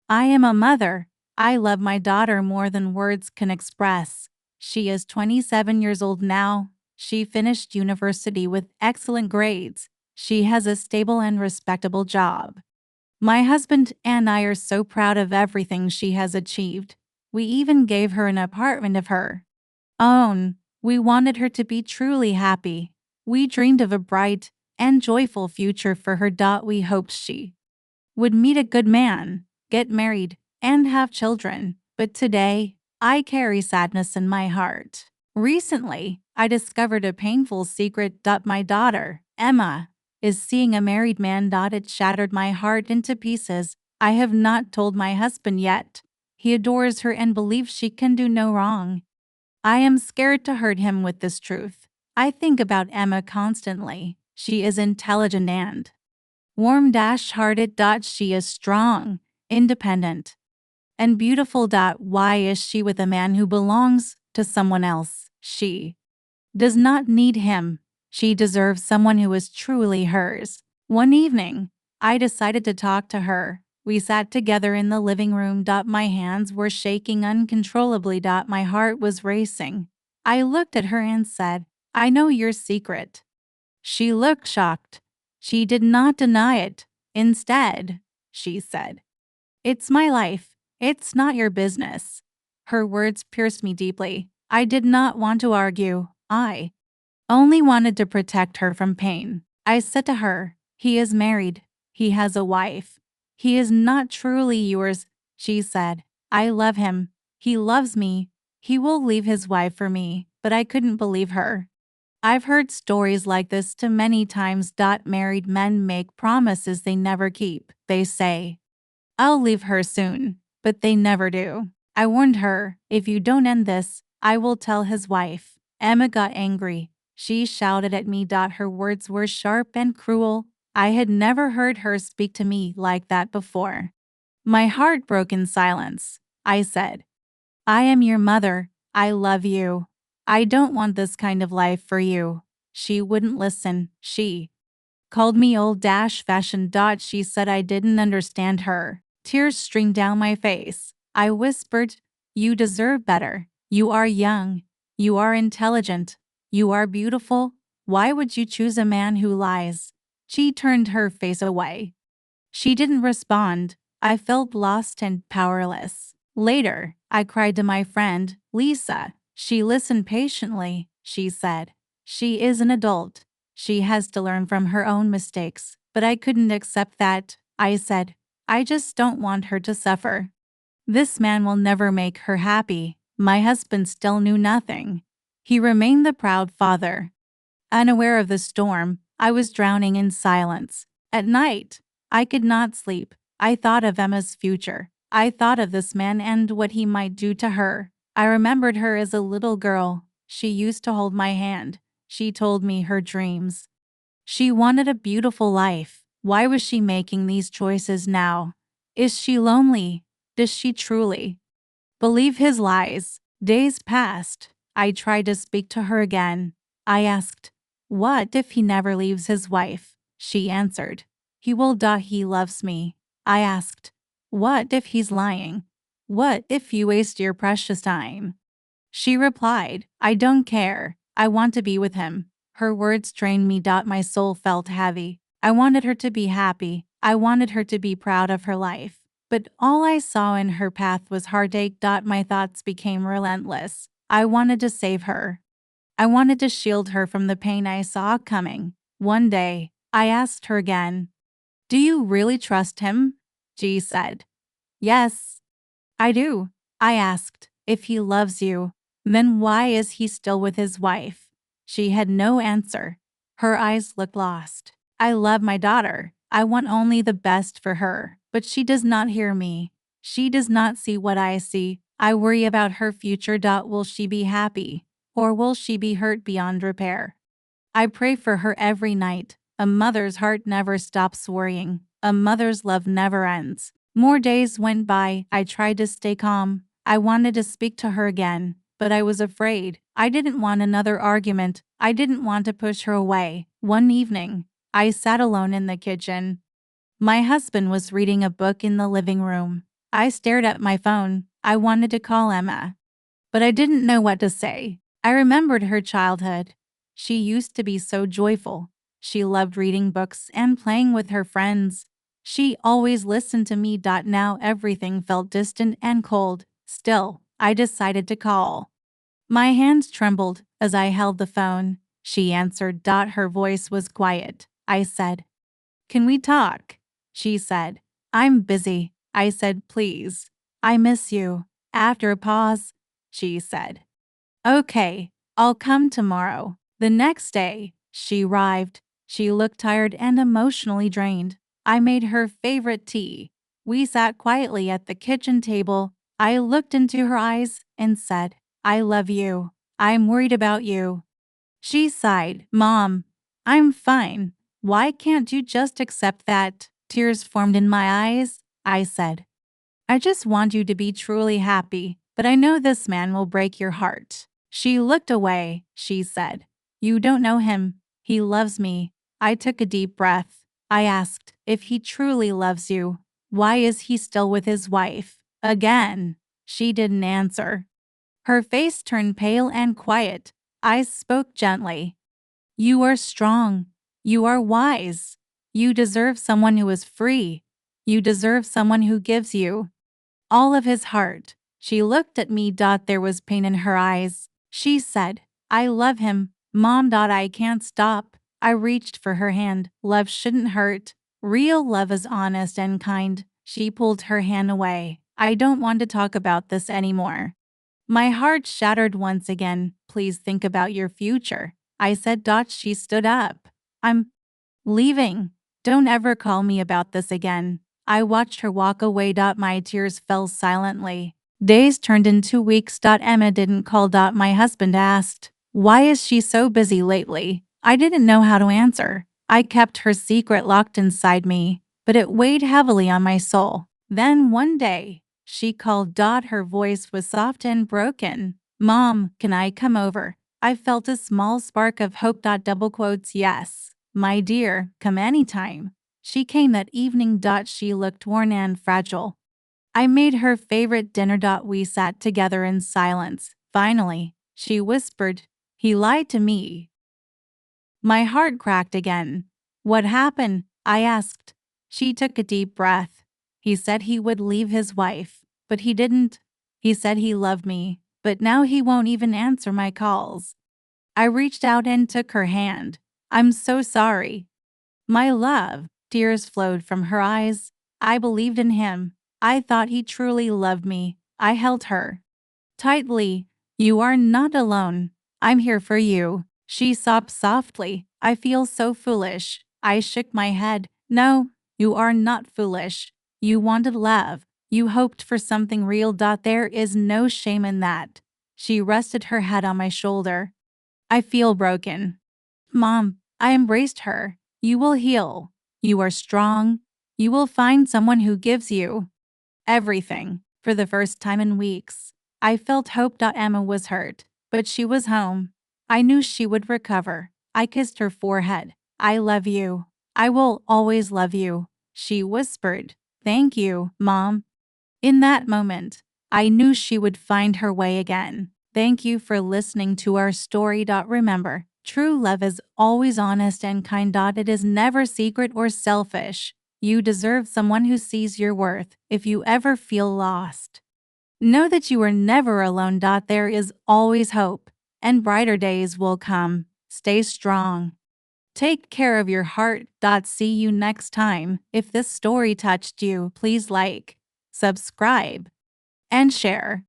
I am a mother. I love my daughter more than words can express. She is 27 years old now. She finished university with excellent grades. She has a stable and respectable job. My husband and I are so proud of everything she has achieved. We even gave her an apartment of her own. We wanted her to be truly happy. We dreamed of a bright and joyful future for her. We hoped she would meet a good man, get married, and have children. But today, I carry sadness in my heart. Recently, I discovered a painful secret. My daughter, Emma, is seeing a married man. It shattered my heart into pieces. I have not told my husband yet. He adores her and believes she can do no wrong. I am scared to hurt him with this truth. I think about Emma constantly. She is intelligent and warm-hearted. She is strong, independent, and beautiful. Why is she with a man who belongs to someone else? She does not need him. She deserves someone who is truly hers. One evening, I decided to talk to her. We sat together in the living room. My hands were shaking uncontrollably. My heart was racing. I looked at her and said, "I know your secret." She looked shocked. She did not deny it. Instead, she said, "It's my life. It's not your business." Her words pierced me deeply. I did not want to argue. I only wanted to protect her from pain. I said to her, "He is married. He has a wife. He is not truly yours." She said, "I love him. He loves me. He will leave his wife for me." But I couldn't believe her. I've heard stories like this too many times. Married men make promises they never keep. They say, "I'll leave her soon," but they never do. I warned her, "If you don't end this, I will tell his wife." Emma got angry. She shouted at me. Her words were sharp and cruel. I had never heard her speak to me like that before. My heart broke in silence. I said, "I am your mother. I love you. I don't want this kind of life for you." She wouldn't listen. She called me old-fashioned. She said I didn't understand her. Tears streamed down my face. I whispered, "You deserve better. You are young. You are intelligent. You are beautiful. Why would you choose a man who lies?" She turned her face away. She didn't respond. I felt lost and powerless. Later, I cried to my friend, Lisa. She listened patiently. She said, "She is an adult. She has to learn from her own mistakes." But I couldn't accept that. I said, "I just don't want her to suffer. This man will never make her happy." My husband still knew nothing. He remained the proud father. Unaware of the storm, I was drowning in silence. At night, I could not sleep. I thought of Emma's future. I thought of this man and what he might do to her. I remembered her as a little girl. She used to hold my hand. She told me her dreams. She wanted a beautiful life. Why was she making these choices now? Is she lonely? Does she truly believe his lies? Days passed. I tried to speak to her again. I asked, "What if he never leaves his wife?" She answered, "He will die. He loves me." I asked, "What if he's lying? What if you waste your precious time?" She replied, "I don't care. I want to be with him." Her words drained me. My soul felt heavy. I wanted her to be happy. I wanted her to be proud of her life. But all I saw in her path was heartache. My thoughts became relentless. I wanted to save her. I wanted to shield her from the pain I saw coming. One day, I asked her again, "Do you really trust him?" She said, "Yes, I do." I asked, "If he loves you, then why is he still with his wife?" She had no answer. Her eyes looked lost. I love my daughter. I want only the best for her. But she does not hear me. She does not see what I see. I worry about her future. Will she be happy? Or will she be hurt beyond repair? I pray for her every night. A mother's heart never stops worrying. A mother's love never ends. More days went by. I tried to stay calm. I wanted to speak to her again, but I was afraid. I didn't want another argument. I didn't want to push her away. One evening, I sat alone in the kitchen. My husband was reading a book in the living room. I stared at my phone. I wanted to call Emma, but I didn't know what to say. I remembered her childhood. She used to be so joyful. She loved reading books and playing with her friends. She always listened to me. Now everything felt distant and cold. Still, I decided to call. My hands trembled as I held the phone. She answered. Her voice was quiet. I said, "Can we talk?" She said, "I'm busy." I said, "Please. I miss you." After a pause, she said, "Okay, I'll come tomorrow." The next day, she arrived. She looked tired and emotionally drained. I made her favorite tea. We sat quietly at the kitchen table. I looked into her eyes and said, "I love you. I'm worried about you." She sighed. "Mom, I'm fine. Why can't you just accept that?" Tears formed in my eyes. I said, "I just want you to be truly happy, but I know this man will break your heart." She looked away. She said, "You don't know him. He loves me." I took a deep breath. I asked, "If he truly loves you, why is he still with his wife?" Again, she didn't answer. Her face turned pale and quiet. I spoke gently. "You are strong. You are wise. You deserve someone who is free. You deserve someone who gives you all of his heart." She looked at me. There was pain in her eyes. She said, "I love him, Mom. I can't stop." I reached for her hand. "Love shouldn't hurt. Real love is honest and kind." She pulled her hand away. "I don't want to talk about this anymore." My heart shattered once again. "Please think about your future," I said. She stood up. "I'm leaving. Don't ever call me about this again." I watched her walk away. My tears fell silently. Days turned into weeks. Emma didn't call. My husband asked, "Why is she so busy lately?" I didn't know how to answer. I kept her secret locked inside me, but it weighed heavily on my soul. Then one day, she called. Her voice was soft and broken. "Mom, can I come over?" I felt a small spark of hope. Yes, my dear, come anytime. She came that evening. She looked worn and fragile. I made her favorite dinner. We sat together in silence. Finally, she whispered, "He lied to me." My heart cracked again. "What happened?" I asked. She took a deep breath. "He said he would leave his wife, but he didn't. He said he loved me, but now he won't even answer my calls." I reached out and took her hand. "I'm so sorry." "My love." Tears flowed from her eyes. "I believed in him. I thought he truly loved me." I held her tightly. "You are not alone. I'm here for you." She sobbed softly. "I feel so foolish." I shook my head. "No, you are not foolish. You wanted love. You hoped for something real. There is no shame in that." She rested her head on my shoulder. "I feel broken, Mom." I embraced her. "You will heal. You are strong. You will find someone who gives you everything." For the first time in weeks, I felt hope. Emma was hurt, but she was home. I knew she would recover. I kissed her forehead. "I love you. I will always love you," she whispered. "Thank you, Mom." In that moment, I knew she would find her way again. Thank you for listening to our story. Remember, true love is always honest and kind. It is never secret or selfish. You deserve someone who sees your worth. If you ever feel lost, know that you are never alone. There is always hope, and brighter days will come. Stay strong. Take care of your heart. See you next time. If this story touched you, please like, subscribe, and share.